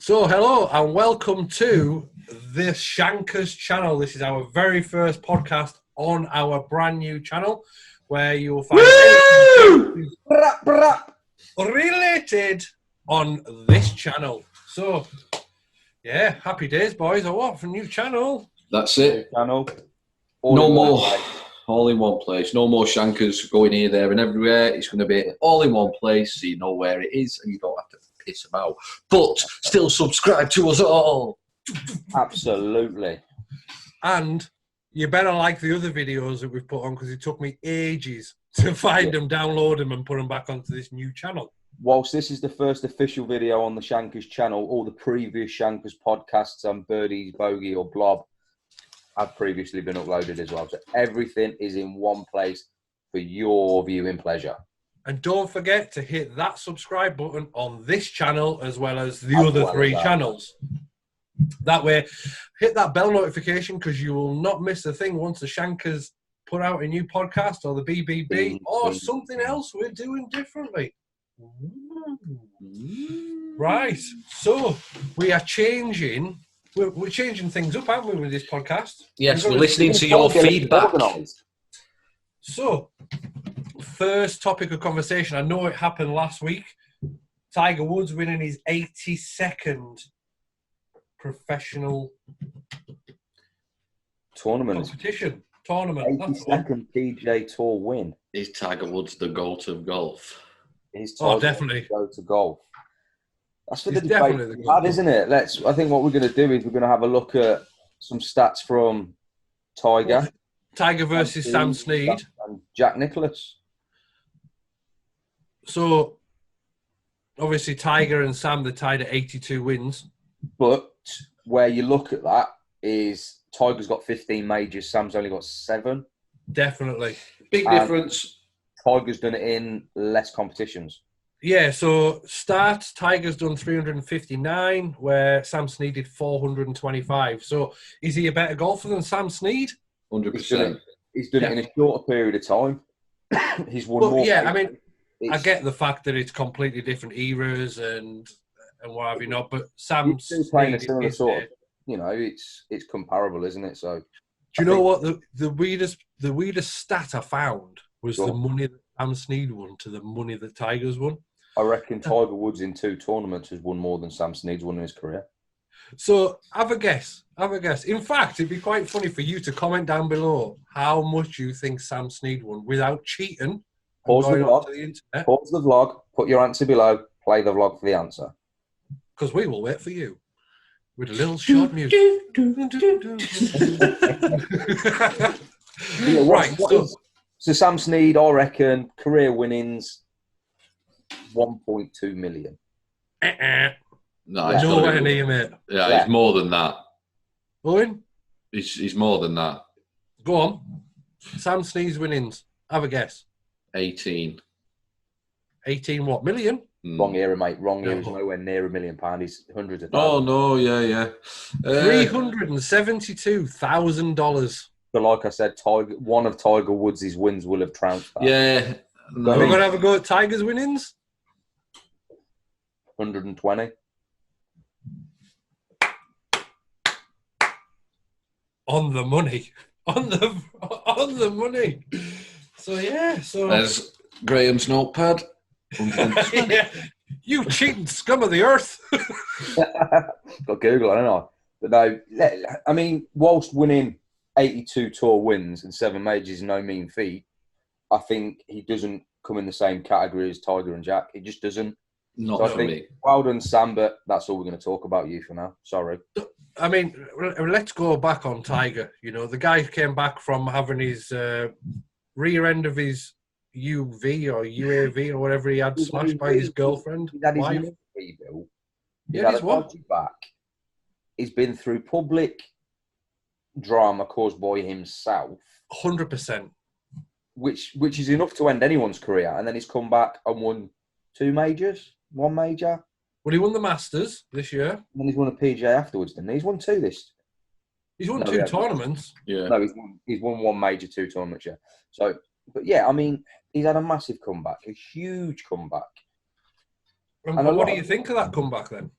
So, hello and welcome to the Shankers channel. This is our very first podcast on our brand new channel where you will find anything related on this channel. So, yeah, happy days, boys. Or what? For a new channel. That's it. Channel. No more. All in one place. No more Shankers going here, there, and everywhere. It's going to be all in one place, so you know where it is, and you don't have to piss about. But still, subscribe to us all. Absolutely. And you better like the other videos that we've put on because it took me ages to find them, download them, and put them back onto this new channel. Whilst this is the first official video on the Shankers channel, all the previous Shankers podcasts on Birdies, Bogey, or Blob have previously been uploaded as well. So everything is in one place for your viewing pleasure. And don't forget to hit that subscribe button on this channel as well as the other three channels. That way, hit that bell notification because you will not miss a thing once the Shankers put out a new podcast or the BBB or something else we're doing differently. Right. So we are changing. We're changing things up, aren't we, with this podcast? Yes, we're listening to your feedback. So, first topic of conversation. I know it happened last week. Tiger Woods winning his 82nd professional tournament. 82nd PGA Tour win. Is Tiger Woods the GOAT of golf? Definitely. Go to golf. That's for the debate, isn't it? I think what we're going to do is we're going to have a look at some stats from Tiger. Tiger versus Sam Snead. And Jack Nicklaus. So, obviously, Tiger and Sam, they're tied at 82 wins. But where you look at that is Tiger's got 15 majors, Sam's only got 7. Definitely. Big difference. Tiger's done it in less competitions. Yeah, so starts, Tiger's done 359, where Sam Snead did 425. So is he a better golfer than Sam Snead? 100%. He's done it in a shorter period of time. He's won more. Yeah, I mean, I get the fact that it's completely different eras and what have you not, but Sam Snead playing a similar sort of, it's comparable, isn't it? So, do you know what the weirdest stat I found was the money that Sam Snead won to the money that Tiger's won. I reckon Tiger Woods in 2 tournaments has won more than Sam Snead's won in his career. So have a guess. In fact, it'd be quite funny for you to comment down below how much you think Sam Snead won without cheating. Pause the vlog, put your answer below, play the vlog for the answer. Because we will wait for you with a little short music. So Sam Snead, I reckon, career winnings, 1.2 million. No, nowhere near, mate. Yeah, he's more than that. Owen? He's more than that. Go on. Sam Snead's winnings. Have a guess. 18. 18 what? Million? Wrong era, mate. Wrong era. He's nowhere near £1 million. He's hundreds of thousands. Oh, no, yeah. $372,000. But like I said, one of Tiger Woods' wins will have trounced that. Yeah. No. We're going to have a go at Tiger's winnings? 120. On the money. On the money. So, yeah. There's Graham's notepad. Yeah. You cheating scum of the earth. Got Google, I don't know. But no, I mean, whilst winning 82 tour wins and 7 majors is no mean feat, I think he doesn't come in the same category as Tiger and Jack. He just doesn't. Not so for I think, me. Well done, Sam, but that's all we're going to talk about you for now. Sorry. I mean, let's go back on Tiger. You know, the guy came back from having his rear end of his UV or UAV or whatever he had smashed by his girlfriend. He's had his UV bill. Yeah, he's what? Back. He's been through public drama caused by himself. 100%. Which is enough to end anyone's career. And then he's come back and won 2 majors, 1 major. Well, he won the Masters this year. And then he's won a PGA afterwards, didn't he? He's won 2 this. He's won 2 tournaments. Yeah. No, he's won 1 major, 2 tournaments, yeah. So, but yeah, I mean, he's had a massive comeback, a huge comeback. And what do you think of that comeback then?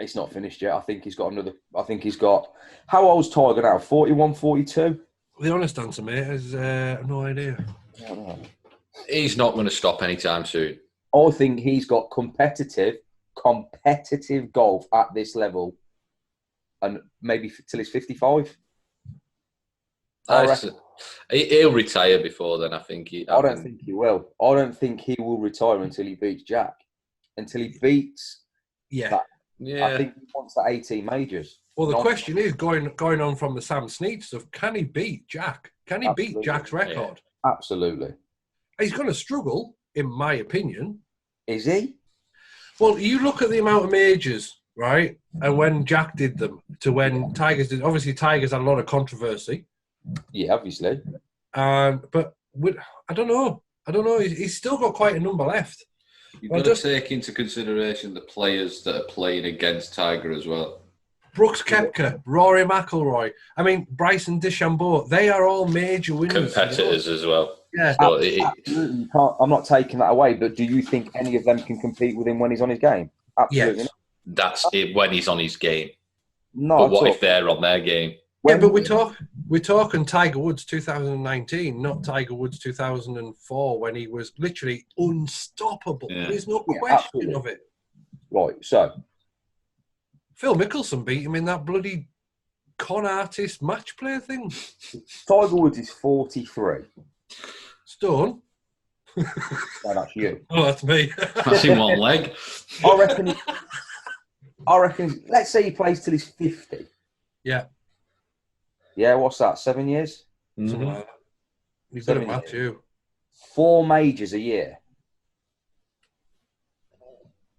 It's not finished yet. I think he's got another. I think he's got. How old's Tiger now? 41, 42? The honest answer, mate, is no idea. I don't know. He's not going to stop anytime soon. I think he's got competitive golf at this level, and maybe till he's 55. He'll retire before then. I think. I don't think he will. I don't think he will retire until he beats Jack. Until he beats. Yeah. That. Yeah. I think he wants the 18 majors. Well, the question is going on from the Sam Snead stuff. Can he beat Jack? Can he beat Jack's record? Yeah. Absolutely. He's going to struggle, in my opinion. Is he? Well, you look at the amount of majors, right? And when Jack did them to when Tigers did. Obviously, Tigers had a lot of controversy. Yeah, obviously. But I don't know. He's still got quite a number left. You've got to take into consideration the players that are playing against Tiger as well. Brooks Koepka, Rory McIlroy. I mean, Bryson DeChambeau. They are all major winners. Competitors as well. Yeah. So absolutely. I'm not taking that away, but do you think any of them can compete with him when he's on his game? Absolutely. Yes. That's it when he's on his game. No. But what if they're on their game? Yeah, but we're talking Tiger Woods 2019, not Tiger Woods 2004, when he was literally unstoppable. Yeah. There's no question of it. Right, so Phil Mickelson beat him in that bloody con artist match play thing. Tiger Woods is 43. Stone. No, that's you. Oh, that's me. That's in one leg. I reckon. Let's say he plays till he's 50. Yeah. Yeah, what's that? 7 years? Something like that. You've got a match, too. 4 majors a year.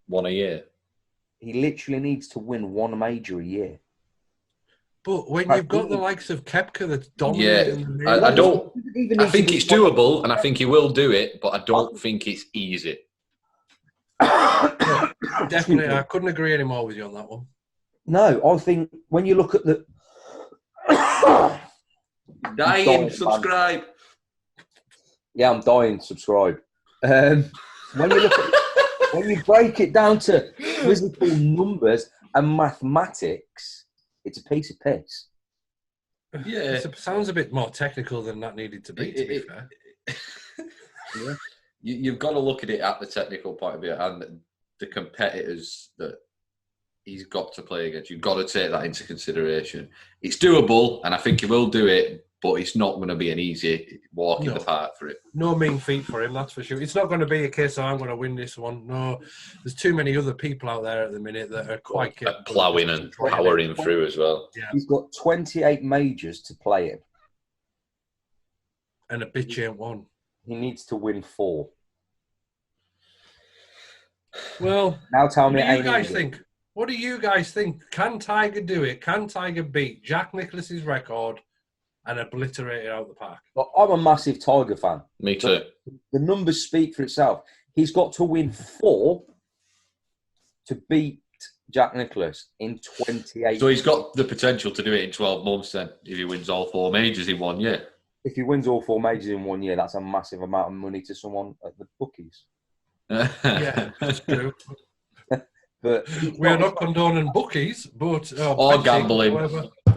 One a year. He literally needs to win 1 major a year. But when you've got the likes of Koepka that's dominating, I don't. I think it's doable, and I think he will do it, but I don't think it's easy. Definitely, I couldn't agree any more with you on that one. No, I think when you look at the Dying, subscribe. Yeah, I'm dying. Subscribe. When you break it down to physical numbers and mathematics, it's a piece of piss. Yeah, it sounds a bit more technical than that needed to be fair. Yeah. You've got to look at it at the technical point of view and the competitors that he's got to play against. You've got to take that into consideration. It's doable, and I think he will do it, but it's not going to be an easy walk in the park for him. No mean feat for him, that's for sure. It's not going to be a case of I'm going to win this one. No, there's too many other people out there at the minute that are quite capable. Ploughing and powering through as well. Yeah. He's got 28 majors to play in. And a bitch ain't one. He needs to win 4. Well, now tell me, what do you guys think? What do you guys think? Can Tiger do it? Can Tiger beat Jack Nicklaus's record and obliterate it out of the park? Well, I'm a massive Tiger fan. Me too. The numbers speak for itself. He's got to win 4 to beat Jack Nicklaus in 28. So he's got the potential to do it in 12 months then, if he wins all 4 majors in 1 year. If he wins all 4 majors in 1 year, that's a massive amount of money to someone at the bookies. Yeah, that's true. But we are not condoning bookies, but or gambling.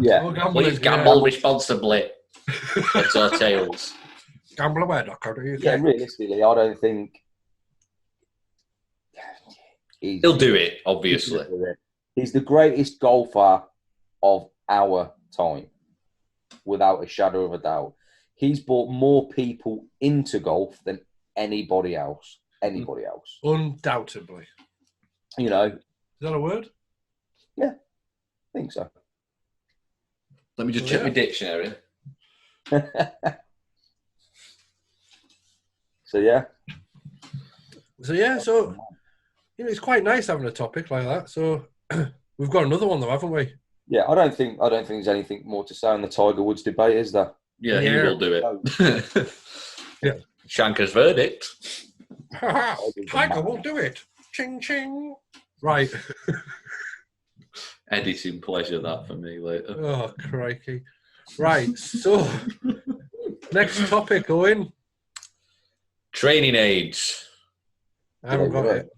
Yeah, or gambling. Please gamble responsibly. It's our tails. Gambleaware.co.uk. Yeah, realistically, I don't think he'll do it. Obviously, he's the greatest golfer of our time, without a shadow of a doubt. He's brought more people into golf than anybody else. Undoubtedly. You know. Is that a word? Yeah, I think so. Let me just check my dictionary. So yeah, it's quite nice having a topic like that. So we've got another one though, haven't we? Yeah, I don't think there's anything more to say on the Tiger Woods debate, is there? Yeah, he will do it. Yeah. Shanker's verdict. Tiger will do it. Ching ching. Right. Editing pleasure that for me later. Oh, crikey. Right, so next topic, Owen. Training aids. I haven't got it.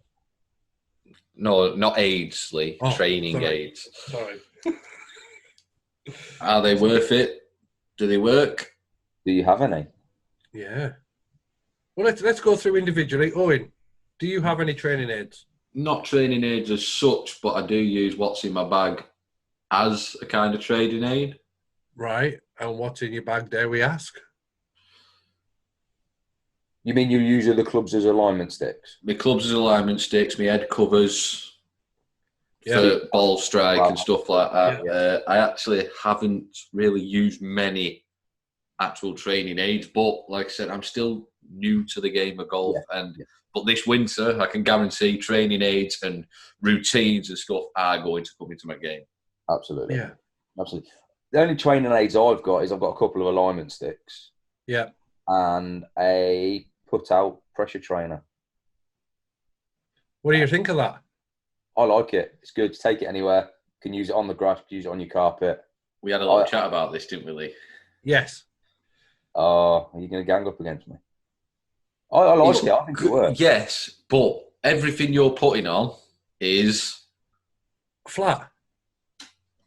No, not aids, Lee. Oh, Training sorry. aids. Sorry. Are they worth it? Do they work? Do you have any? Yeah. Well, let's go through individually. Owen, do you have any training aids? Not training aids as such, but I do use what's in my bag as a kind of training aid. Right. And what's in your bag, dare we ask? You mean you use the clubs as alignment sticks? My clubs as alignment sticks, my head covers Yeah. for ball strike and stuff like that. Yeah. I actually haven't really used many actual training aids, but like I said, I'm still new to the game of golf. But this winter, I can guarantee training aids and routines and stuff are going to come into my game. Absolutely. Yeah. Absolutely. The only training aids I've got is I've got a couple of alignment sticks. Yeah. And a put-out pressure trainer. What do you think of that? I like it. It's good to take it anywhere. You can use it on the grass, use it on your carpet. We had a little chat about this, didn't we, Lee? Yes. Are you going to gang up against me? I like it. I think it works. Yes, but everything you're putting on is flat.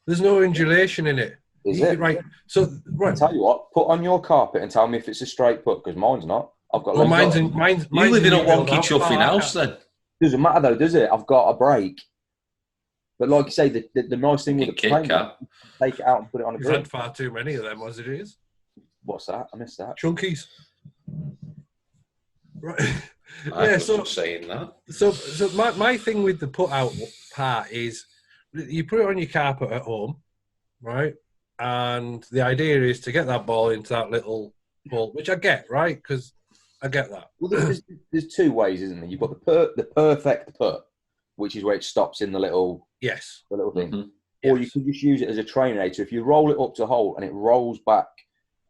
There's no undulation in it. Is it? Right. So, right. I'll tell you what, put on your carpet and tell me if it's a straight put, because mine's not. I've got. Well, mine's you live in a wonky chuffing house, then. Doesn't matter though, does it? I've got a break. But like you say, the nice thing with the plane, take it out and put it on a You've grid. had far too many of them as it is. What's that? I missed that. Chunkies. Right. I was just saying that. So my thing with the put out part is you put it on your carpet at home, right? And the idea is to get that ball into that little hole, which I get, right? Because I get that. Well, there's two ways, isn't there? You've got the perfect put, which is where it stops in the little the little thing, or you can just use it as a training aid. So if you roll it up to hole and it rolls back,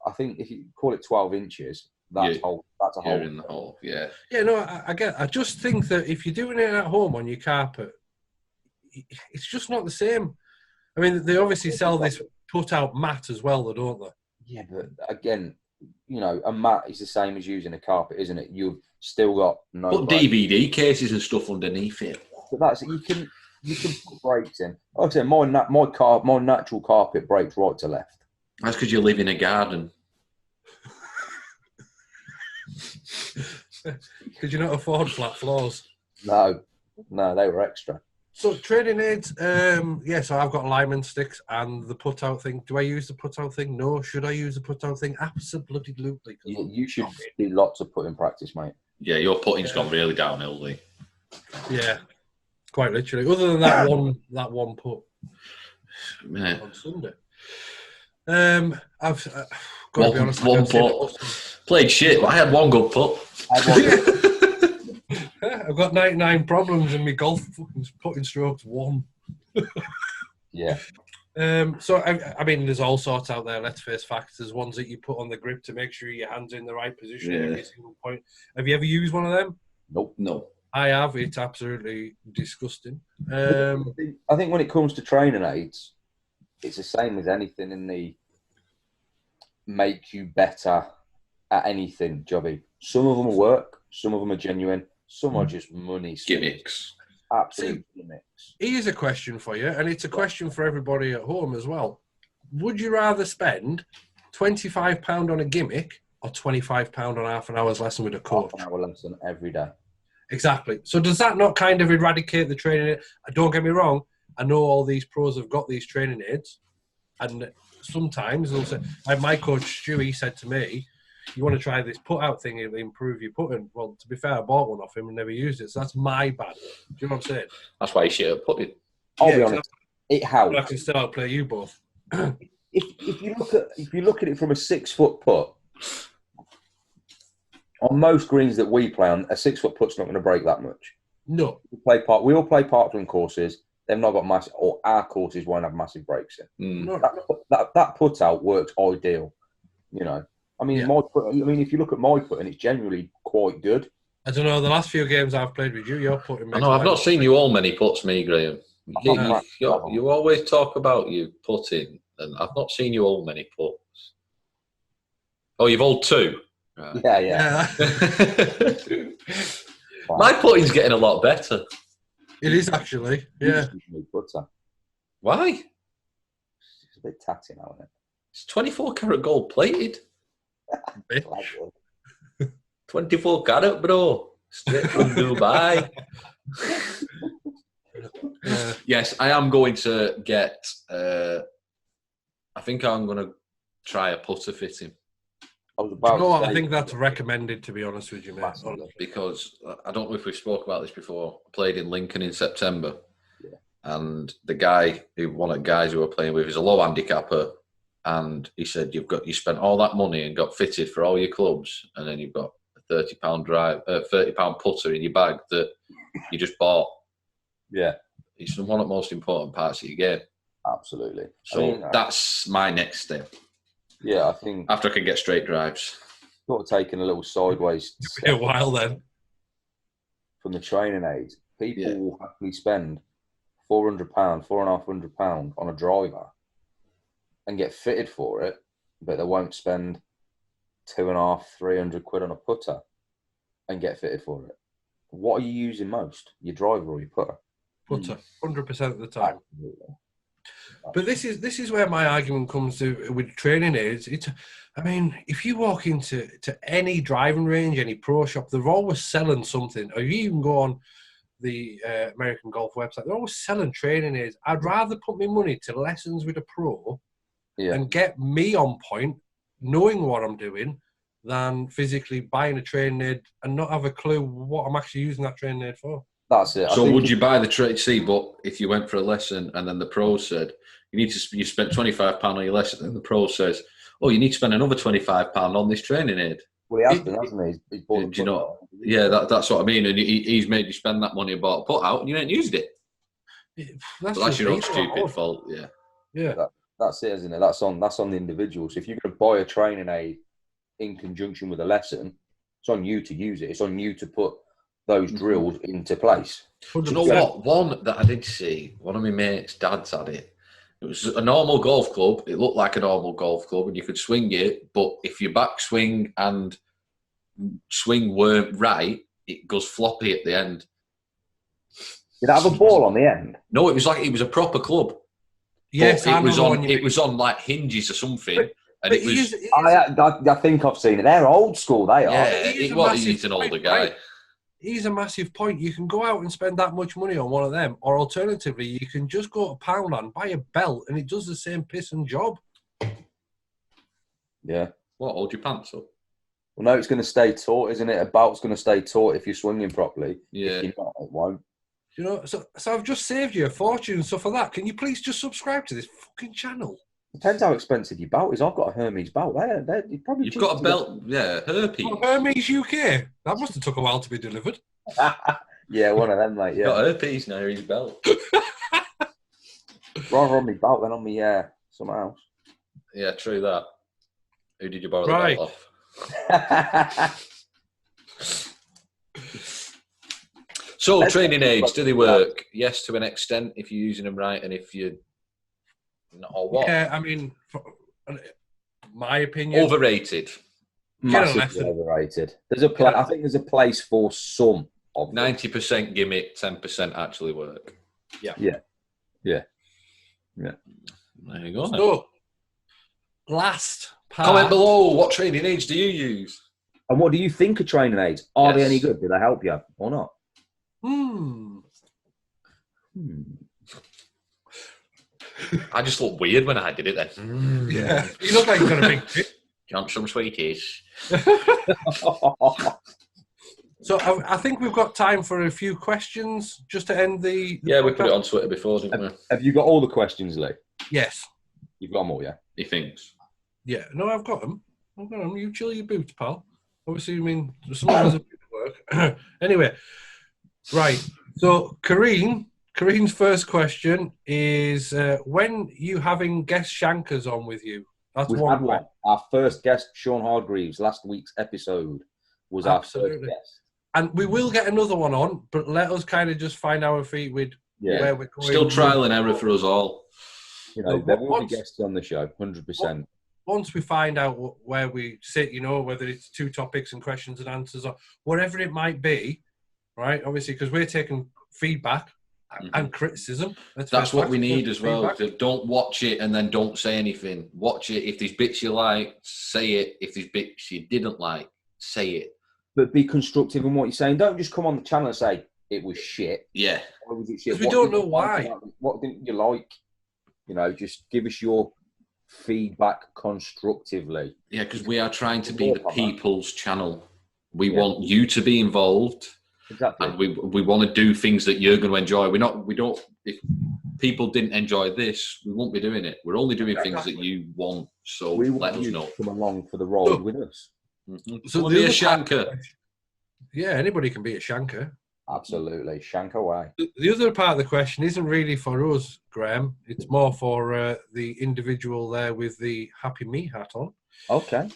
I think if you call it 12 inches, that's a hole. You're in the hole, yeah. Yeah, no, I get. I just think that if you're doing it at home on your carpet, it's just not the same. I mean, they obviously sell this put-out mat as well, though, don't they? Yeah, but again, you know, a mat is the same as using a carpet, isn't it? You've still got no. Put DVD cases and stuff underneath it. But that's it. You can put breaks in. Like I said, my natural carpet breaks right to left. That's because you live in a garden. Could you not afford flat floors? No, they were extra. So training aids, so I've got alignment sticks and the put-out thing. Do I use the put-out thing? No. Should I use the put-out thing? Absolutely. You should do lots of putting practice, mate. Yeah, your putting's gone really downhill, Lee. Yeah, quite literally. Other than that one put on Sunday. I've got to be honest. One putt. Played shit, but I had one good putt. I've got 99 problems in my golf putting strokes 1. Yeah. So, I mean, there's all sorts out there. Let's face facts. There's ones that you put on the grip to make sure your hand's in the right position at every single point. Have you ever used one of them? Nope. No. I have. It's absolutely disgusting. I think when it comes to training aids, it's the same as anything in the make you better at anything jobby. Some of them will work. Some of them are genuine. Some are just money gimmicks. Absolute gimmicks. Here's a question for you, and it's a question for everybody at home as well. Would you rather spend £25 on a gimmick or £25 on half an hour's lesson with a coach? Half an hour lesson every day. Exactly. So does that not kind of eradicate the training aid? Don't get me wrong. I know all these pros have got these training aids, and sometimes they'll say, like my coach Stu, he said to me, you want to try this put-out thing, it'll improve your putting. Well, to be fair, I bought one off him and never used it, so that's my bad. Do you know what I'm saying? That's why you should have put it. I'll be honest, it helps. I can still outplay you both. if you look at it from a 6 foot putt, on most greens that we play on, a 6 foot putt's not going to break that much. No. We all play parkland courses. They've not got massive, or our courses won't have massive breaks in. That put out works ideal. You know, I mean, if you look at my putting, it's generally quite good. I don't know. The last few games I've played with you, you're putting. I know. I've not seen you all many putts, me, Graham. You always talk about you putting, and I've not seen you all many putts. Oh, you've all 2. Right. Yeah. My putting's getting a lot better. It is actually, yeah. Butter. Why? It's a bit tatty now, isn't It's 24 karat gold plated. it? 24 karat, bro. Straight from Dubai. Yes, I am going to get. I think I'm going to try a putter fitting. I was about to say, I think that's recommended, to be honest with you, mate. Because I don't know if we spoke about this before. I played in Lincoln in September. Yeah. And the guy, one of the guys who we're playing with, is a low handicapper. And he said, you spent all that money and got fitted for all your clubs. And then you've got a £30 putter in your bag that you just bought. Yeah. It's one of the most important parts of your game. Absolutely. So that's my next step. Yeah, I think after I can get straight drives. Sort of taking a little sideways a while then from the training aids. People will happily spend £400, £450 on a driver and get fitted for it, but they won't spend £250, £300 on a putter and get fitted for it. What are you using most? Your driver or your putter? Putter, 100% of the time. Absolutely. But this is where my argument comes to with training aids. I mean, if you walk into any driving range, any pro shop, they're always selling something. Or you even go on the American Golf website, they're always selling training aids. I'd rather put my money to lessons with a pro and get me on point, knowing what I'm doing, than physically buying a training aid and not have a clue what I'm actually using that training aid for. That's it. So would you buy the trade? See, but if you went for a lesson and then the pro said you spent £25 on your lesson, and the pro says, "Oh, you need to spend another £25 on this training aid." Well, he has been, hasn't he? He's bought. Do you know? Yeah, that's what I mean. And he's made you spend that money and bought a put out, and you ain't used it. That's your own stupid fault. Yeah. Yeah. That's it, isn't it? That's on the individual. So if you're going to buy a training aid in conjunction with a lesson, it's on you to use it. It's on you to put those drills into place. Do you know what? One that I did see, one of my mates' dads had it. It was a normal golf club. It looked like a normal golf club, and you could swing it. But if your backswing and swing weren't right, it goes floppy at the end. Did it have a ball on the end? No, it was a proper club. Yes, it was on like hinges or something. And it was. I think I've seen it. They're old school. They are. Yeah, he's an older guy. Right? He's a massive point. You can go out and spend that much money on one of them, or alternatively, you can just go to Poundland, buy a belt, and it does the same piss and job. Yeah. What? Hold your pants up? Well, no, it's going to stay taut, isn't it? A belt's going to stay taut if you're swinging properly. Yeah. If you're not, it won't. You know, so I've just saved you a fortune. So for that, can you please just subscribe to this fucking channel? Depends how expensive your belt is. I've got a Hermes belt. You've got a belt, Herpes. Oh, Hermes UK. That must have took a while to be delivered. Yeah, one of them, mate. Yeah. Got herpes now. His belt. Rather on my belt than on me, something else. Yeah, true that. Who did you borrow the belt off? So, training aids, do they work? Yes, to an extent, if you're using them right, and if you. Or what? Yeah, I mean, my opinion. Overrated. Massively overrated. There's I think there's a place for some of 90% gimmick, 10% actually work. Yeah. There you go. So, last part. Comment below. What training aids do you use? And what do you think of training aids? Are they any good? Do they help you or not? I just looked weird when I did it then. Yeah. You look like you've got a big tip. Do you want some sweeties? So I think we've got time for a few questions just to end the yeah, we put it on Twitter before, didn't we? Have you got all the questions, Lee? Yes. You've got them all, yeah? He thinks. Yeah. No, I've got them. You chill your boots, pal. Obviously, I mean, someone has a bit of work. Anyway, right. So, Kareen's first question is, when you having guest shankers on with you? We've had one. Our first guest, Sean Hargreaves, last week's episode was our first guest. And we will get another one on, but let us kind of just find our feet with where we're going. Still trial and error for us all. You know, there will be guests on the show, 100%. Once we find out where we sit, you know, whether it's 2 topics and questions and answers or whatever it might be, right? Obviously, because we're taking feedback and criticism. That's what we need as well. Don't watch it and then don't say anything. Watch it. If there's bits you like, say it. If there's bits you didn't like, say it. But be constructive in what you're saying. Don't just come on the channel and say it was shit. Yeah. Why was it shit? We don't know why. What didn't you like? You know, just give us your feedback constructively. Yeah, because we are trying to be the people's channel. We want you to be involved. Exactly. And we want to do things that you're going to enjoy. We don't. If people didn't enjoy this, we won't be doing it. We're only doing things that you want. So we let want us you know. to come along for the ride with us. Mm-hmm. So be a shanker. Yeah, anybody can be a shanker. Absolutely, shank away. The other part of the question isn't really for us, Graham. It's more for the individual there with the Happy Me hat on. Okay.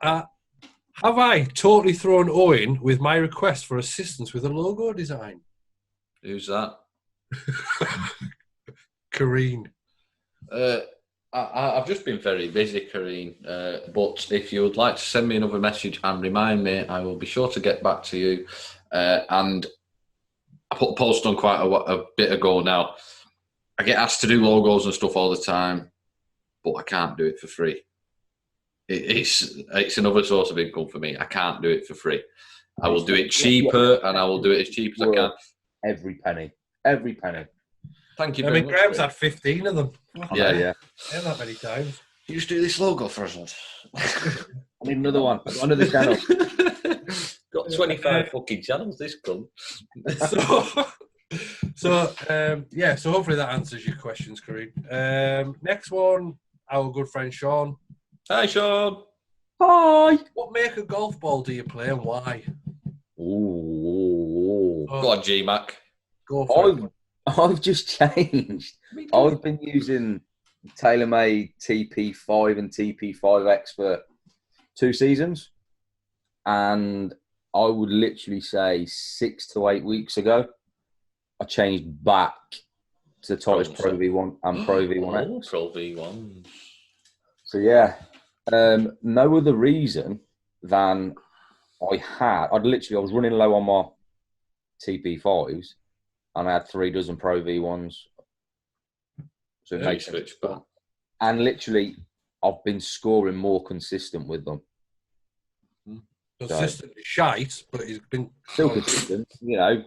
Have I totally thrown Owen with my request for assistance with a logo design? Who's that? Kareen. I've just been very busy, Kareen. But if you would like to send me another message and remind me, I will be sure to get back to you. And I put a post on quite a bit ago now. I get asked to do logos and stuff all the time, but I can't do it for free. It's another source of income for me. I can't do it for free. I will do it cheaper, and I will do it as cheap as I can. Every penny. Every penny. Thank you very much. Graham's had 15 of them. Yeah. Not that many times. You just do this logo for us, lad. I need another one. I've got another channel. Got 25 fucking channels, this cunt. So hopefully that answers your questions, Kareen. Next one, our good friend Sean. Hi, Sean. Hi. What make of golf ball do you play and why? Ooh. Go on, G-Mac. Go for it. I've just changed. I've been using TaylorMade TP5 and TP5X for 2 seasons. And I would literally say 6 to 8 weeks ago, I changed back to Titus Pro V1 and Pro V1X. Pro V1. So yeah, no other reason than I was running low on my TP5s and I had 3 dozen Pro V1s. So it makes sense. And literally, I've been scoring more consistent with them. Consistently shite, but he's been still consistent. You know,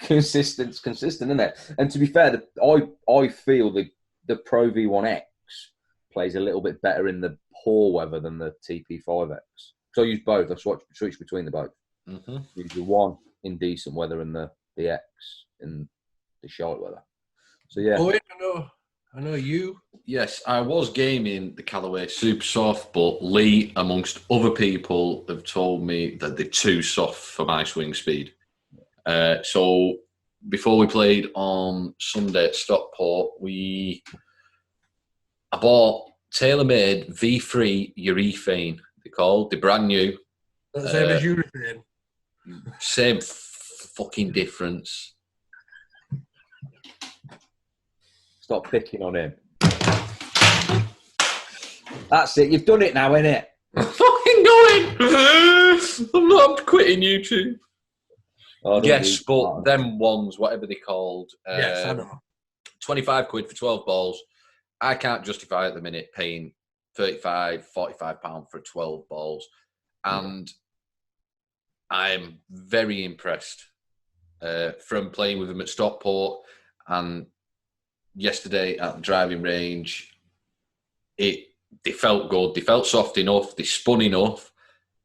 consistent, isn't it? And to be fair, I feel the Pro V1X plays a little bit better in the poor weather than the TP5X. So I use both. I switch between the both. Mm-hmm. Use the one in decent weather and the X in the short weather. So yeah. Oh, I know you. Yes, I was gaming the Callaway Super Soft, but Lee, amongst other people, have told me that they're too soft for my swing speed. So before we played on Sunday at Stockport, I bought TaylorMade V3 Urethane. They're called. They're brand new. The same as urethane. Same fucking difference. Stop picking on him. That's it. You've done it now, innit? I'm fucking going. I'm not quitting YouTube. Yes, but them ones, whatever they're called. Yes, I know. 25 quid for 12 balls. I can't justify at the minute paying 35, 45 pounds for 12 balls. And I'm very impressed from playing with them at Stockport and yesterday at the driving range. They felt good. They felt soft enough. They spun enough.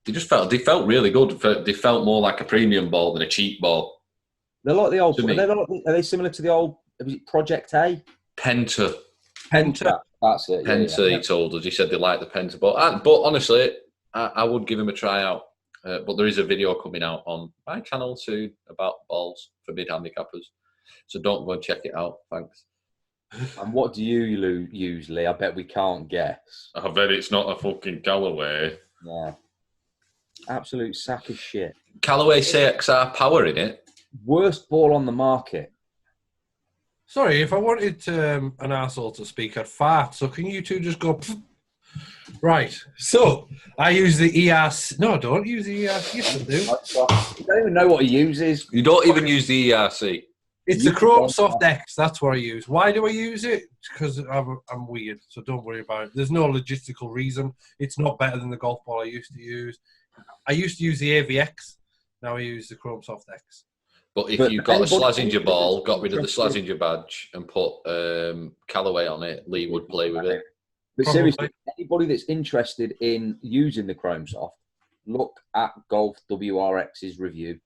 They felt really good. They felt more like a premium ball than a cheap ball. They're like the old. Are they similar to the old? Was it Project A? Penta. That's it. Penta. Yeah. He told us. He said they liked the Penta ball. But honestly, I would give him a try out. But there is a video coming out on my channel soon about balls for mid-handicappers. So don't go and check it out. Thanks. And what do you use, Lee? I bet we can't guess. I bet it's not a fucking Callaway. Yeah. Absolute sack of shit. Callaway CXR Power in it. Worst ball on the market. Sorry, if I wanted an arsehole to speak, I'd fart. So can you two just go... Pfft. Right. So I use the ERC. No, I don't use the ERC. Yes, I do. You don't even know what he uses. You don't even use the ERC. It's the Chrome Soft X. That's what I use. Why do I use it? Because I'm weird, so don't worry about it. There's no logistical reason. It's not better than the golf ball I used to use. I used to use the AVX. Now I use the Chrome Soft X. But if you got a Slazenger ball, got rid of the Slazenger badge, and put Callaway on it, Lee would play with it. But seriously, anybody that's interested in using the Chrome Soft, look at Golf WRX's review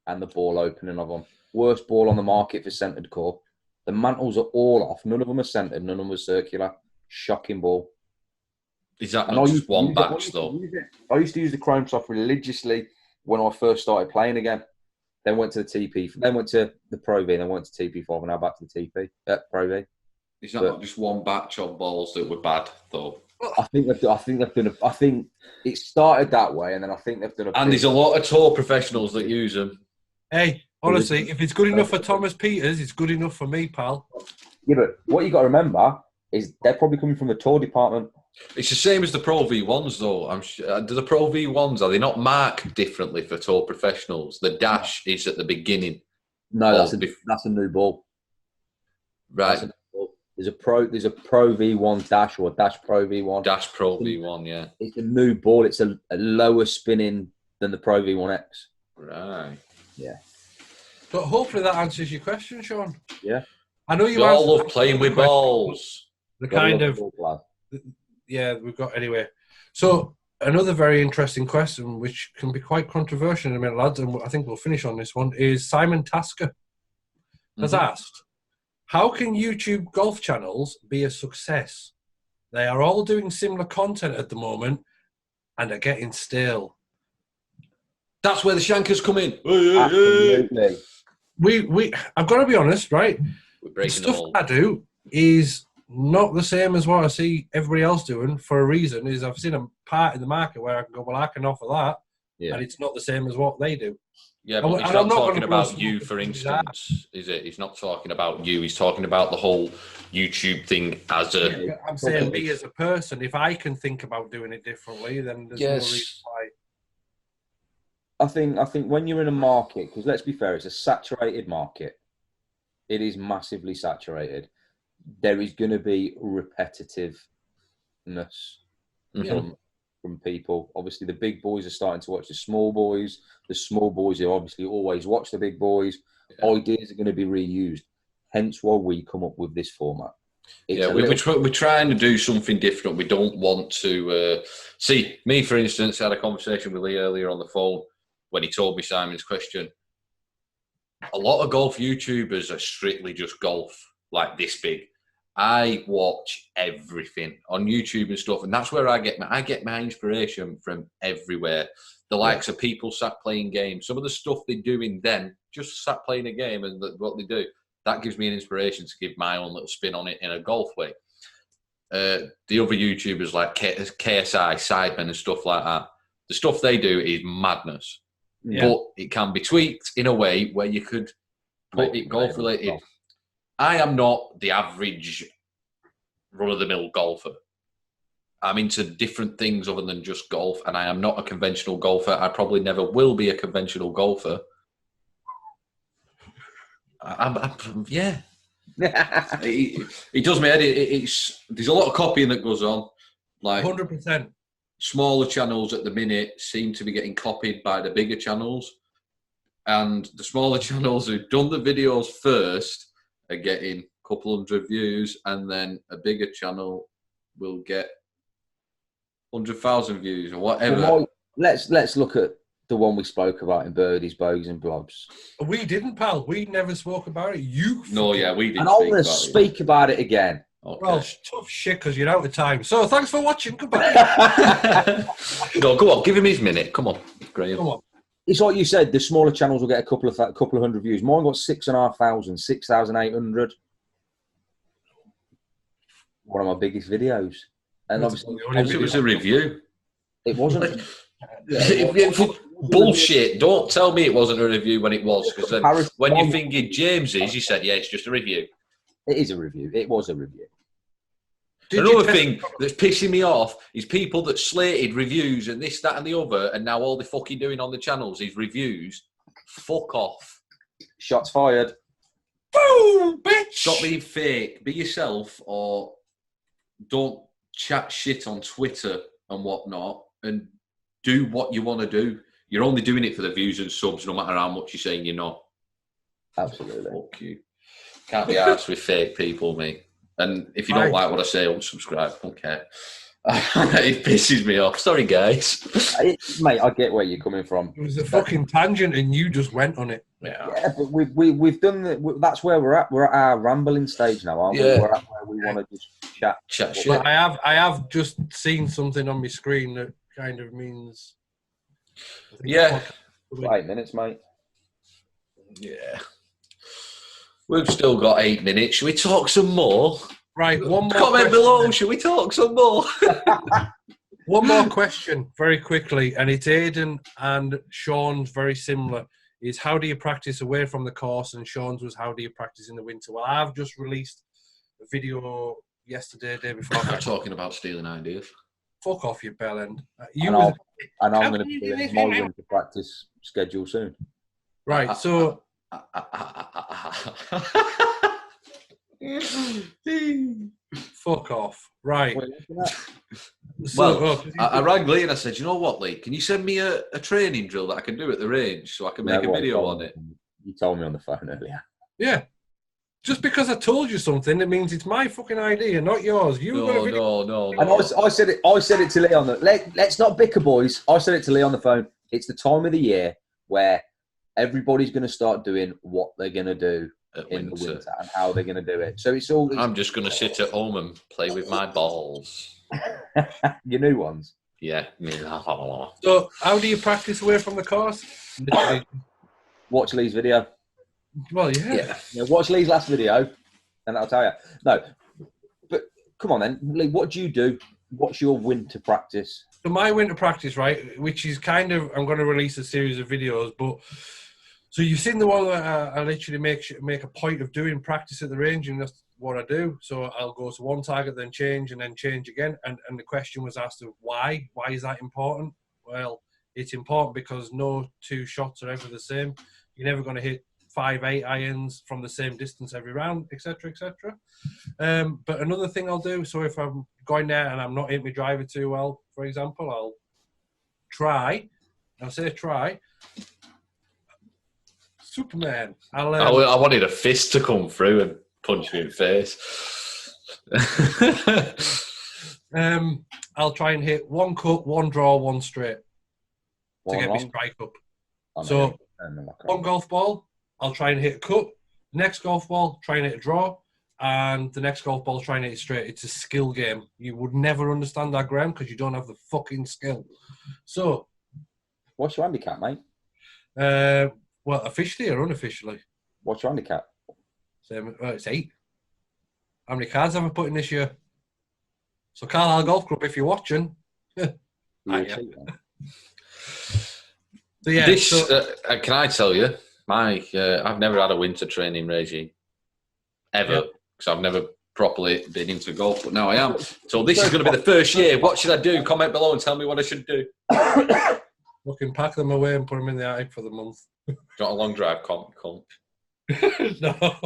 and the ball opening of them. Worst ball on the market for centered core. The mantles are all off. None of them are centered. None of them are circular. Shocking ball. Is that not just one batch, though? I used to use the Chrome Soft religiously when I first started playing again. Then went to the TP. Then went to the Pro V. Then went to TP5. And now back to the TP. Pro V. Is that not just one batch of balls that were bad, though? I think they've done. I think it started that way, and then I think they've done. And there's a lot of tour professionals that use them. Hey, honestly, if it's good enough for Thomas Peters, it's good enough for me, pal. Yeah, but what you got to remember is they're probably coming from the tour department. It's the same as the Pro V1s, though. Do the Pro V1s, are they not marked differently for tour professionals? The dash is at the beginning. No, that's a new ball. Right. There's a Pro V1 dash or Dash Pro V1. Dash Pro V1, yeah. It's a new ball. It's a lower spinning than the Pro V1X. Right. Yeah. But hopefully that answers your question, Sean. Yeah. I know you We all love playing with balls. The kind of... Yeah, we've got... Anyway. So, another very interesting question, which can be quite controversial in a minute, lads, and I think we'll finish on this one, is Simon Tasker has asked, how can YouTube golf channels be a success? They are all doing similar content at the moment and are getting stale. That's where the shankers come in. Absolutely. I've got to be honest, right? The stuff I do is not the same as what I see everybody else doing for a reason. Is I've seen a part in the market where I can go, well, I can offer that, and it's not the same as what they do. Yeah, but he's not talking about you, for instance, is it? He's not talking about you. He's talking about the whole YouTube thing as a... I'm saying me as a person, if I can think about doing it differently, then there's no reason why. I think when you're in a market, because let's be fair, it's a saturated market. It is massively saturated. There is going to be repetitiveness from people. Obviously, the big boys are starting to watch the small boys. The small boys are obviously always watch the big boys. Yeah. Ideas are going to be reused. Hence why we come up with this format. We're trying to do something different. We don't want to... see, me, for instance, I had a conversation with Lee earlier on the phone when he told me Simon's question. A lot of golf YouTubers are strictly just golf, like this big. I watch everything on YouTube and stuff, and that's where I get my inspiration from everywhere. The likes of people sat playing games. Some of the stuff they're doing then, just sat playing a game and what they do, that gives me an inspiration to give my own little spin on it in a golf way. The other YouTubers like KSI, Sidemen and stuff like that, the stuff they do is madness. Yeah. But it can be tweaked in a way where you could put it golf related. I am not the average run-of-the-mill golfer. I'm into different things other than just golf, and I am not a conventional golfer. I probably never will be a conventional golfer. Yeah. It does me head. There's a lot of copying that goes on. Like 100%. Smaller channels at the minute seem to be getting copied by the bigger channels, and the smaller channels who've done the videos first are getting a couple hundred views, and then a bigger channel will get 100,000 views or whatever. Well, let's look at the one we spoke about in Birdies, Bogies and Blobs. We didn't, pal. We never spoke about it. We didn't. And I'm going to speak about it again. Okay. Well, tough shit because you're out of time. So thanks for watching. Goodbye. No, go on. Give him his minute. Come on, Graham. Come on. It's like you said, the smaller channels will get a couple of hundred views. Mine got 6,500, 6,800. One of my biggest videos. And obviously it was a review. It wasn't. Bullshit. Don't tell me it wasn't a review when it was. Because then when you fingered James's, you said, yeah, it's just a review. It is a review. It was a review. Another thing that's pissing me off is people that slated reviews and this, that and the other, and now all they're fucking doing on the channels is reviews. Fuck off. Shots fired. Boom, bitch! Stop being fake. Be yourself, or don't chat shit on Twitter and whatnot, and do what you want to do. You're only doing it for the views and subs, no matter how much you're saying you're not. Absolutely. Fuck you. Can't be arsed with fake people, mate. And if you don't like what I say, unsubscribe. Don't care. It pisses me off. Sorry, guys. Mate, I get where you're coming from. It was a fucking tangent, and you just went on it. Yeah, but we've done that's where we're at. We're at our rambling stage now, aren't we? Yeah. We're at where we want to just chat shit. But I have just seen something on my screen that kind of means. Yeah. 8 minutes, mate. Yeah. We've still got 8 minutes. Should we talk some more? Right, one more comment below. Should we talk some more? One more question, very quickly, and it's Aidan and Sean's very similar. Is how do you practice away from the course? And Sean's was how do you practice in the winter? Well, I've just released a video yesterday, day before. I'm talking about stealing ideas. Fuck off, you bellend. I'm going to be doing my winter practice schedule soon. Right, so. Fuck off. Right. So, I rang Lee and I said, you know what, Lee, can you send me a training drill that I can do at the range so I can make a video on it? You told me on the phone earlier. Yeah. Just because I told you something, it means it's my fucking idea, not yours. No. And I said it to Lee on the. Let's not bicker, boys. I said it to Lee on the phone. It's the time of the year where everybody's going to start doing what they're going to do in the winter and how they're going to do it. So it's all. I'm just going to sit at home and play with my balls. Your new ones. Yeah. So how do you practice away from the course? Watch Lee's video. Well, yeah. Watch Lee's last video, and I'll tell you. No, but come on then, Lee. What do you do? What's your winter practice? So my winter practice, right, which is kind of, I'm going to release a series of videos, but so you've seen the one that I literally make a point of doing practice at the range, and that's what I do. So I'll go to one target, then change, and then change again. And the question was asked of why? Why is that important? Well, it's important because no two shots are ever the same. You're never going to hit 5-8 irons from the same distance every round, etc., etc. But another thing I'll do, so if I'm going there and I'm not hitting my driver too well, for example, I'll say try, Superman. I wanted a fist to come through and punch me in the face. I'll try and hit one cut, one draw, one straight to get my strike up. So one golf ball, I'll try and hit a cut. Next golf ball, try and hit a draw. And the next golf ball, try and hit it straight. It's a skill game. You would never understand that, Graham, because you don't have the fucking skill. So. What's your handicap, mate? Well, officially or unofficially? What's your handicap? It's 8. How many cards have I put in this year? So Carlisle Golf Club, if you're watching. Yeah. So yeah, can I tell you, I've never had a winter training regime ever, because I've never properly been into golf, but now I am. So this is going to be the first year. What should I do? Comment below and tell me what I should do. Fucking pack them away and put them in the attic for the month. Not a long drive, cunt. No.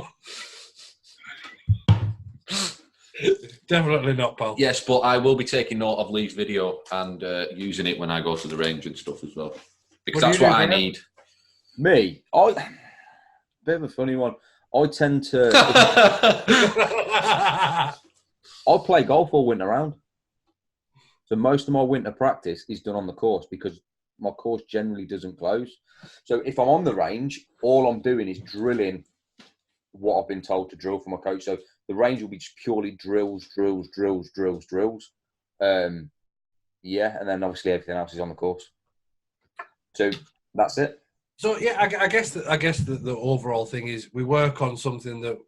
Definitely not, pal. Yes, but I will be taking note of Lee's video and using it when I go to the range and stuff as well. Because that's what I need. Me? Bit of a funny one. I tend to... I play golf all winter round. So most of my winter practice is done on the course because my course generally doesn't close. So if I'm on the range, all I'm doing is drilling what I've been told to drill from my coach. So the range will be just purely drills. And then obviously everything else is on the course. So that's it. So yeah, I guess the overall thing is we work on something that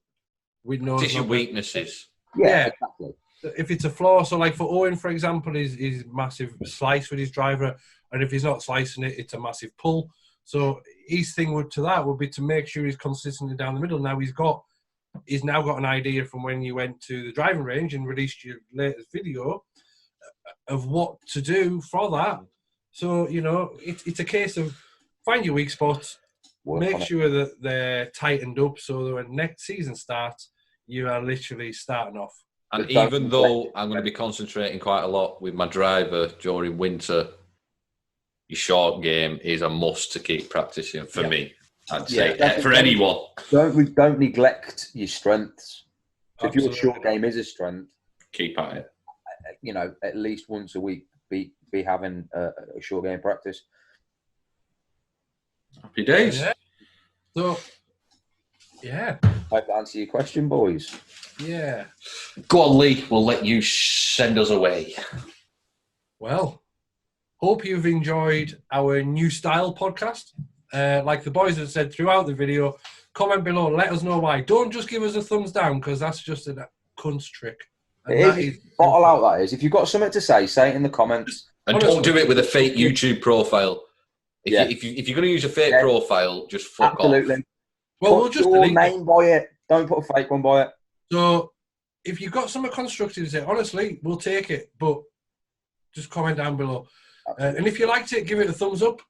we know. It's your weaknesses. Yeah, exactly. If it's a flaw, so like for Owen, for example, is massive slice with his driver, and if he's not slicing it, it's a massive pull. So his thing would be to make sure he's consistently down the middle. Now he's now got an idea from when you went to the driving range and released your latest video of what to do for that. So, it's a case of find your weak spots, work make on it. sure that they're tightened up so that when next season starts, you are literally starting off. And But don't even though I'm going to be concentrating quite a lot with my driver during winter, your short game is a must to keep practicing for me. I'd say for anyone. Don't neglect your strengths. So if your Absolutely. short game is a strength, Keep at it. you know, at least once a week, be having a short game practice. Happy days. Yeah. So, yeah. Hope that answer your question, boys. Yeah. Go on, Lee. We'll let you send us away. Well, hope you've enjoyed our new style podcast. Like the boys have said throughout the video, comment below, let us know why. Don't just give us a thumbs down because that's just a cunt's trick. And It is bottle out, that is. If you've got something to say it in the comments. And honestly, don't do it with a fake YouTube profile. If you're going to use a fake profile, just fuck off. Well, Put we'll just your delete name by it. Don't put a fake one by it. So, if you've got something constructive to say, honestly, we'll take it. But just comment down below. And if you liked it, give it a thumbs up.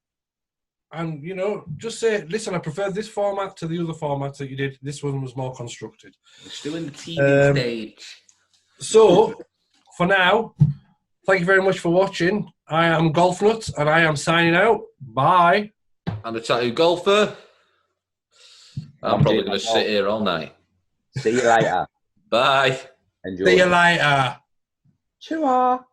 And, you know, just say, listen, I prefer this format to the other formats that you did. This one was more constructed. We're still in the TV stage. So, for now, thank you very much for watching. I am Golf Nuts, and I am signing out. Bye. I'm the tattoo golfer. I'm probably going to sit here all night. See you later. Bye. Enjoy. See you later. Chua.